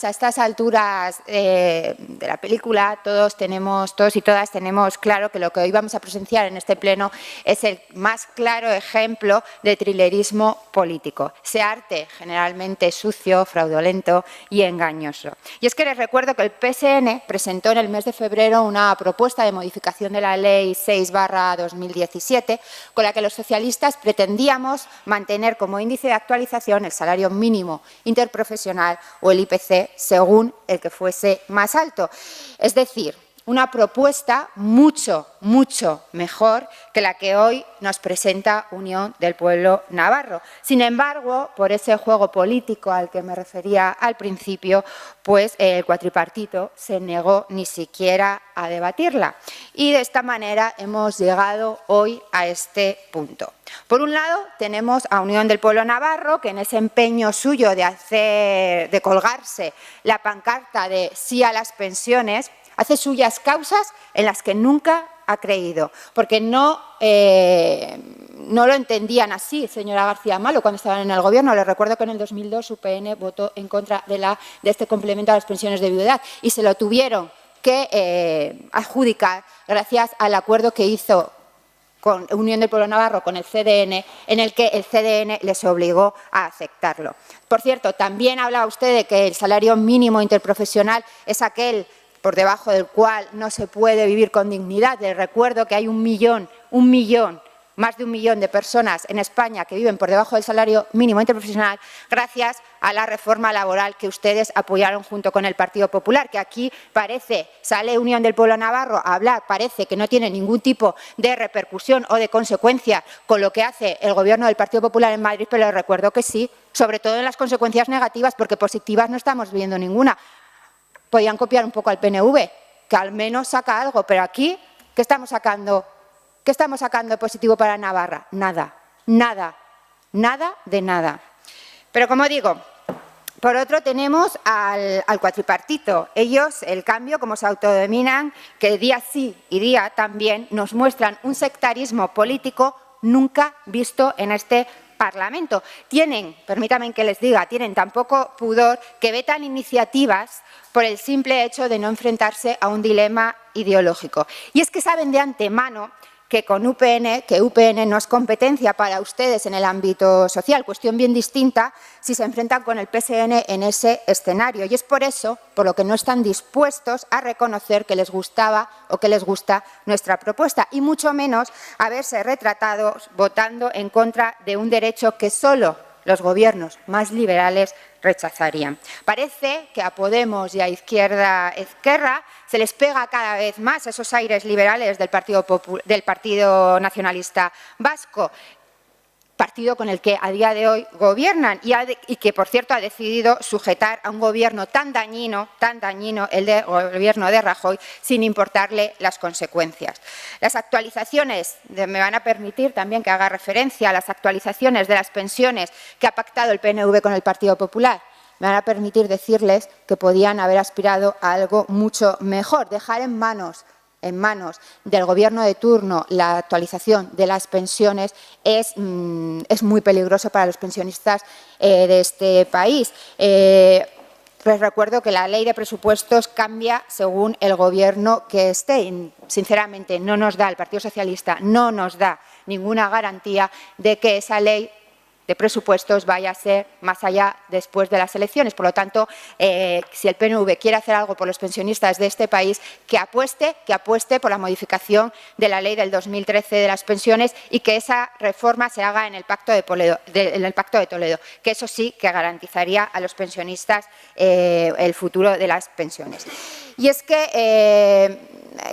A estas alturas de la película, todos y todas tenemos claro que lo que hoy vamos a presenciar en este pleno es el más claro ejemplo de trilerismo político. Ese arte generalmente sucio, fraudulento y engañoso. Y es que les recuerdo que el PSN presentó en el mes de febrero una propuesta de modificación de la Ley 6/2017 con la que los socialistas pretendíamos mantener como índice de actualización el salario mínimo interprofesional o el IPC según el que fuese más alto. Es decir, una propuesta mucho mejor que la que hoy nos presenta Unión del Pueblo Navarro. Sin embargo, por ese juego político al que me refería al principio, pues el cuatripartito se negó ni siquiera a debatirla. Y de esta manera hemos llegado hoy a este punto. Por un lado, tenemos a Unión del Pueblo Navarro, que en ese empeño suyo de colgarse la pancarta de sí a las pensiones, hace suyas causas en las que nunca ha creído, porque no lo entendían así, señora García Malo, cuando estaban en el Gobierno. Les recuerdo que en el 2002 UPN votó en contra de este complemento a las pensiones de viudedad y se lo tuvieron que adjudicar gracias al acuerdo que hizo con Unión del Pueblo Navarro, con el CDN, en el que el CDN les obligó a aceptarlo. Por cierto, también hablaba usted de que el salario mínimo interprofesional es aquel por debajo del cual no se puede vivir con dignidad. Les recuerdo que hay más de un millón de personas en España que viven por debajo del salario mínimo interprofesional gracias a la reforma laboral que ustedes apoyaron junto con el Partido Popular, que aquí sale Unión del Pueblo Navarro a hablar, parece que no tiene ningún tipo de repercusión o de consecuencia con lo que hace el Gobierno del Partido Popular en Madrid, pero les recuerdo que sí, sobre todo en las consecuencias negativas, porque positivas no estamos viendo ninguna. Podían copiar un poco al PNV, que al menos saca algo, pero aquí, ¿qué estamos sacando? ¿Qué estamos sacando positivo para Navarra? Nada de nada. Pero como digo, por otro tenemos al cuatripartito. Ellos, el cambio, como se autodenominan, que día sí y día también nos muestran un sectarismo político nunca visto en este Parlamento. Permítanme que les diga, tienen tan poco pudor que vetan iniciativas por el simple hecho de no enfrentarse a un dilema ideológico. Y es que saben de antemano que UPN no es competencia para ustedes en el ámbito social, cuestión bien distinta si se enfrentan con el PSN en ese escenario. Y es por eso por lo que no están dispuestos a reconocer que les gustaba o que les gusta nuestra propuesta, y mucho menos a verse retratados votando en contra de un derecho que solo los gobiernos más liberales rechazarían. Parece que a Podemos y a Izquierda Ezquerra se les pega cada vez más esos aires liberales del Partido Nacionalista Vasco, partido con el que a día de hoy gobiernan y que, por cierto, ha decidido sujetar a un gobierno tan dañino, el del gobierno de Rajoy, sin importarle las consecuencias. Las actualizaciones, me van a permitir también que haga referencia a las actualizaciones de las pensiones que ha pactado el PNV con el Partido Popular. Me van a permitir decirles que podían haber aspirado a algo mucho mejor, dejar en manos del Gobierno de turno la actualización de las pensiones es muy peligroso para los pensionistas de este país. Les recuerdo que la ley de presupuestos cambia según el Gobierno que esté. Sinceramente, el Partido Socialista no nos da ninguna garantía de que esa ley de presupuestos vaya a ser más allá después de las elecciones. Por lo tanto, si el PNV quiere hacer algo por los pensionistas de este país, que apueste por la modificación de la ley del 2013 de las pensiones y que esa reforma se haga en el Pacto de Toledo, que eso sí que garantizaría a los pensionistas el futuro de las pensiones. Y es que,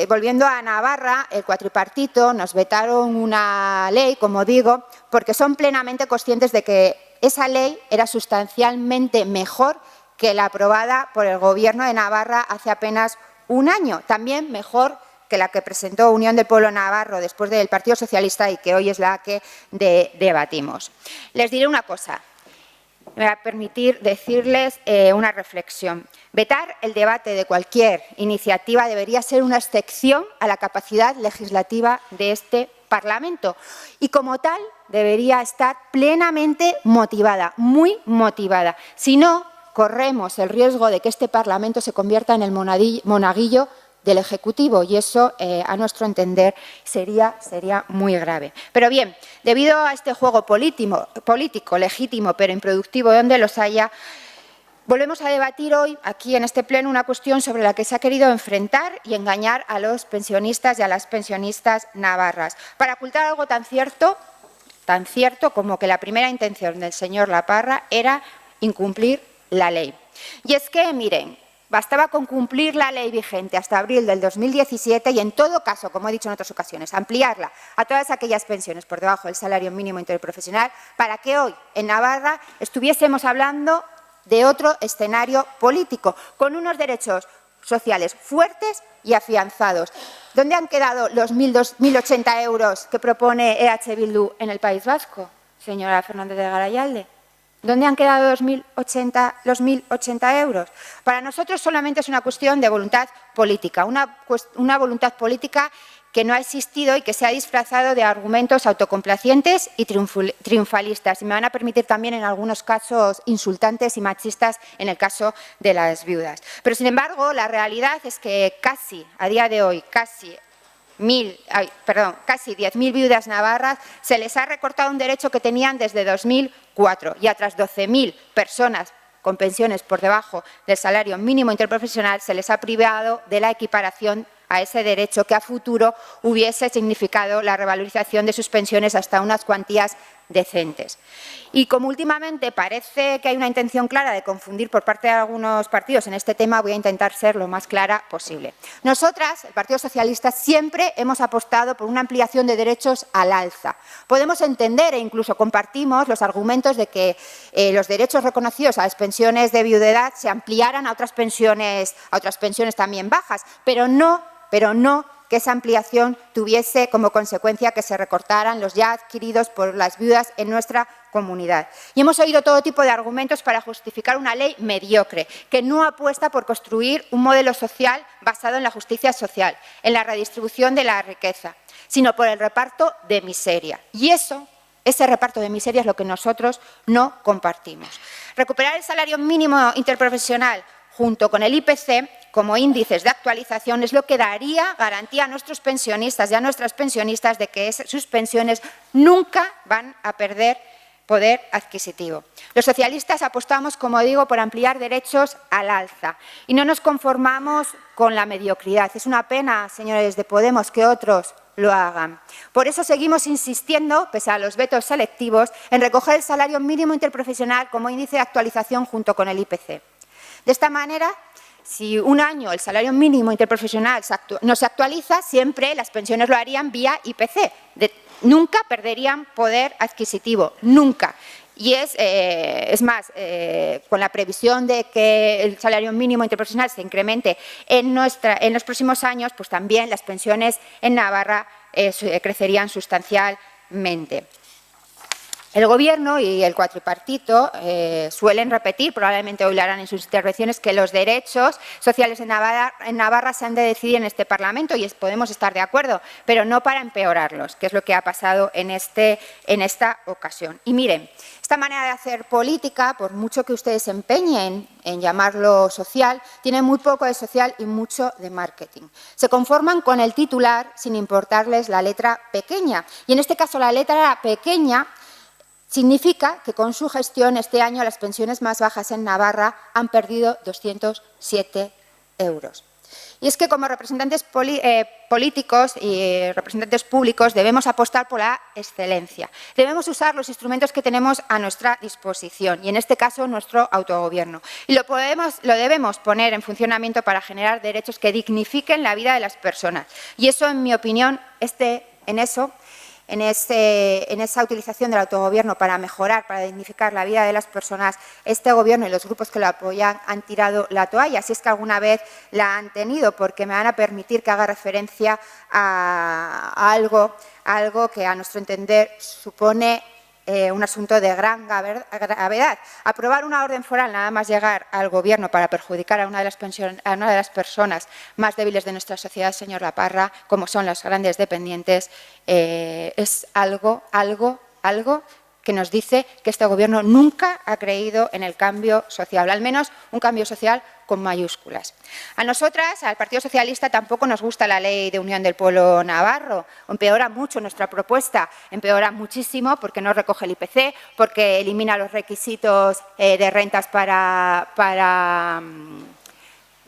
volviendo a Navarra, el cuatripartito nos vetaron una ley, como digo, porque son plenamente conscientes de que esa ley era sustancialmente mejor que la aprobada por el Gobierno de Navarra hace apenas un año, también mejor que la que presentó Unión del Pueblo Navarro después del Partido Socialista y que hoy es la que debatimos. Les diré una cosa. Me va a permitir decirles una reflexión. Vetar el debate de cualquier iniciativa debería ser una excepción a la capacidad legislativa de este Parlamento y, como tal, debería estar plenamente motivada, muy motivada. Si no, corremos el riesgo de que este Parlamento se convierta en el monaguillo del Ejecutivo y eso, a nuestro entender, sería muy grave. Pero bien, debido a este juego político legítimo pero improductivo donde los haya, volvemos a debatir hoy, aquí en este pleno, una cuestión sobre la que se ha querido enfrentar y engañar a los pensionistas y a las pensionistas navarras, para ocultar algo tan cierto como que la primera intención del señor Laparra era incumplir la ley. Y es que, miren, bastaba con cumplir la ley vigente hasta abril del 2017 y, en todo caso, como he dicho en otras ocasiones, ampliarla a todas aquellas pensiones por debajo del salario mínimo interprofesional para que hoy, en Navarra, estuviésemos hablando de otro escenario político, con unos derechos sociales fuertes y afianzados. ¿Dónde han quedado los 1.080 euros que propone EH Bildu en el País Vasco, señora Fernández de Garayalde? ¿Dónde han quedado los 1.080 euros? Para nosotros solamente es una cuestión de voluntad política, una voluntad política que no ha existido y que se ha disfrazado de argumentos autocomplacientes y triunfalistas. Y me van a permitir también en algunos casos insultantes y machistas en el caso de las viudas. Pero, sin embargo, la realidad es que a día de hoy, casi 10.000 viudas navarras se les ha recortado un derecho que tenían desde 2004 y a otras 12.000 personas con pensiones por debajo del salario mínimo interprofesional se les ha privado de la equiparación a ese derecho que a futuro hubiese significado la revalorización de sus pensiones hasta unas cuantías decentes. Y como últimamente parece que hay una intención clara de confundir por parte de algunos partidos en este tema, voy a intentar ser lo más clara posible. Nosotras, el Partido Socialista, siempre hemos apostado por una ampliación de derechos al alza. Podemos entender e incluso compartimos los argumentos de que los derechos reconocidos a las pensiones de viudedad se ampliaran a otras pensiones también bajas, pero no que esa ampliación tuviese como consecuencia que se recortaran los ya adquiridos por las viudas en nuestra comunidad. Y hemos oído todo tipo de argumentos para justificar una ley mediocre, que no apuesta por construir un modelo social basado en la justicia social, en la redistribución de la riqueza, sino por el reparto de miseria. Y ese reparto de miseria es lo que nosotros no compartimos. Recuperar el salario mínimo interprofesional junto con el IPC como índices de actualización es lo que daría garantía a nuestros pensionistas y a nuestras pensionistas de que sus pensiones nunca van a perder poder adquisitivo. Los socialistas apostamos, como digo, por ampliar derechos al alza y no nos conformamos con la mediocridad. Es una pena, señores de Podemos, que otros lo hagan. Por eso seguimos insistiendo, pese a los vetos selectivos, en recoger el salario mínimo interprofesional como índice de actualización junto con el IPC. De esta manera, si un año el salario mínimo interprofesional no se actualiza, siempre las pensiones lo harían vía IPC. Nunca perderían poder adquisitivo, nunca. Y es más, con la previsión de que el salario mínimo interprofesional se incremente en los próximos años, pues también las pensiones en Navarra crecerían sustancialmente. El Gobierno y el cuatripartito suelen repetir, probablemente hoy lo harán en sus intervenciones, que los derechos sociales en Navarra se han de decidir en este Parlamento y podemos estar de acuerdo, pero no para empeorarlos, que es lo que ha pasado en esta ocasión. Y miren, esta manera de hacer política, por mucho que ustedes se empeñen en llamarlo social, tiene muy poco de social y mucho de marketing. Se conforman con el titular sin importarles la letra pequeña. Y en este caso la letra pequeña significa que con su gestión este año las pensiones más bajas en Navarra han perdido 207 euros. Y es que como representantes políticos y representantes públicos debemos apostar por la excelencia. Debemos usar los instrumentos que tenemos a nuestra disposición y en este caso nuestro autogobierno. Y lo debemos poner en funcionamiento para generar derechos que dignifiquen la vida de las personas. Y eso, en mi opinión, en esa utilización del autogobierno para mejorar, para dignificar la vida de las personas, este Gobierno y los grupos que lo apoyan han tirado la toalla, si es que alguna vez la han tenido, porque me van a permitir que haga referencia a algo que a nuestro entender supone un asunto de gran gravedad. Aprobar una orden foral nada más llegar al Gobierno para perjudicar a una de las personas más débiles de nuestra sociedad, señor Laparra, como son las grandes dependientes, es algo que nos dice que este Gobierno nunca ha creído en el cambio social, al menos un cambio social con mayúsculas. A nosotras, al Partido Socialista, tampoco nos gusta la Ley de Unión del Pueblo Navarro. Empeora mucho nuestra propuesta, empeora muchísimo porque no recoge el IPC, porque elimina los requisitos de rentas para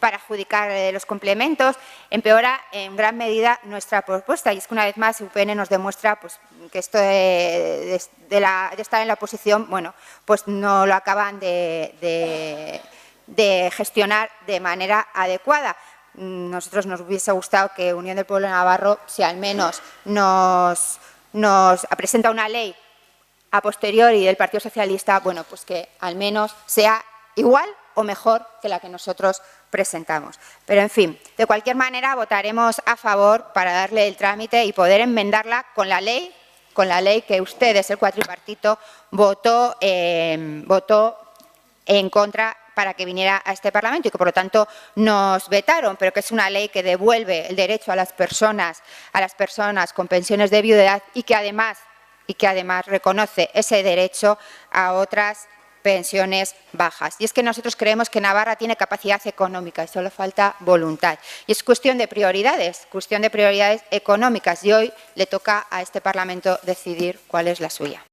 adjudicar los complementos, empeora en gran medida nuestra propuesta. Y es que una vez más UPN nos demuestra pues, que esto de estar en la oposición, bueno, pues no lo acaban de gestionar de manera adecuada. Nosotros nos hubiese gustado que Unión del Pueblo Navarro, si al menos nos presenta una ley a posteriori del Partido Socialista, bueno, pues que al menos sea igual o mejor que la que nosotros presentamos. Pero, en fin, de cualquier manera votaremos a favor para darle el trámite y poder enmendarla con la ley que ustedes, el cuatripartito, votó en contra para que viniera a este Parlamento y que, por lo tanto, nos vetaron, pero que es una ley que devuelve el derecho a las personas con pensiones de viudedad y que además reconoce ese derecho a otras pensiones bajas. Y es que nosotros creemos que Navarra tiene capacidad económica y solo falta voluntad. Y es cuestión de prioridades económicas y hoy le toca a este Parlamento decidir cuál es la suya.